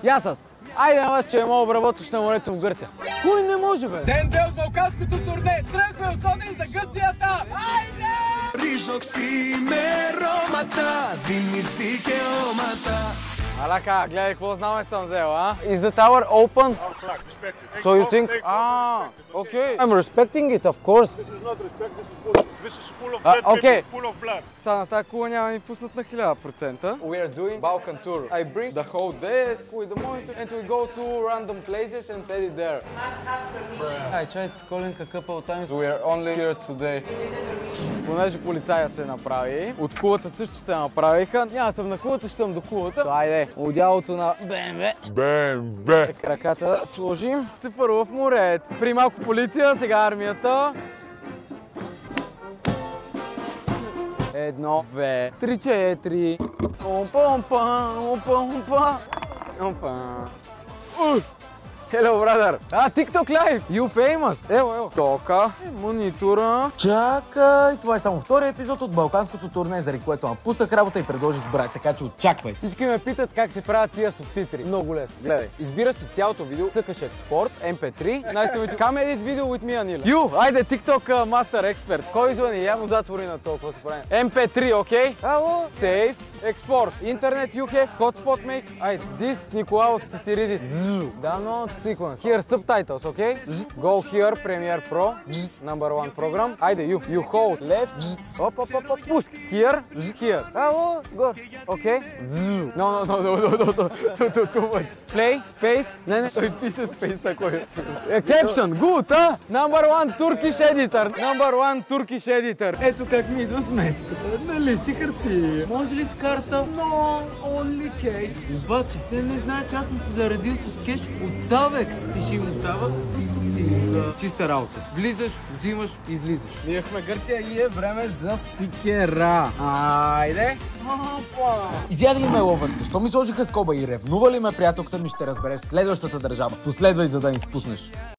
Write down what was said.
Ясас! Айде на вас, че е мога обработваш на морето в Гърция. Кой не може, бе? Ден 2 от Балканското турне! Тръгваме от Одрин за Гърцията! Айде! Ριζοξημερώματα, δίνεις δικαιώματα. Алака, гледай какво знаме съм взел, а? Is the tower open? Our flag, respect it. So you think? Okay. I'm respecting it, of course. This is not respect, this is bullshit. This is full of dead okay. people, full of blood. Сега на тази кула няма ни пуснат на 1000%. We are doing Balkan tour. I bring the whole desk with the monitor and we go to random places and play it there. I tried calling a couple of times. We are only here today. Понеже полицаят се направи, от кулата също се направиха. Няма съм на кулата, ще съм до кулата. Айде, одялото на BMW. BMW. Краката сложим. Се първо в морец. При малко полиция, сега армията. 1, 2, 3, 4. Опа. Hello, brother! TikTok Live! You famous! Ево. Тока, монитора. Чакай! Това е само втори епизод от Балканското турне, заради което напуснах работа и предложих брат, така че очаквай. Всички ме питат как се правят тия субтитри. Много лесно. Гледай. Избира си цялото видео, цъкаш експорт, MP3, най-товите. Come edit video with me, Анила. Айде, TikTok Master Expert. Кой звъни? Я му затвори на толкова се прави. MP3, окей? Ало? Save. Export. Internet you have. Hotspot make. Айде, this Николаус Цитиридис. Download sequence. Here subtitles, okay? Go here, Premiere Pro. Number 1 program. Айде, you hold left. Up. Push. Here. Ало? Go. Okay? No. Too much. Play. Space. Не. Той пише space на кой. Caption. Good, а? Number 1 Turkish editor. Number 1 Turkish editor. Ето как ми идва сметката. На листи хартия. Може ли с карта? No, only cash. Обаче, те не знаят, че аз съм се заредил с кеш от Tavex. И ще им остава чиста работа. Влизаш, взимаш, излизаш. Приехме Гърция и е време за стикера. Айде! Изяда ли ме ловът? Защо ми сложиха скоба и ревнува ли ме приятелката ми, ще разбереш следващата държава. Последвай, за да ни спуснеш.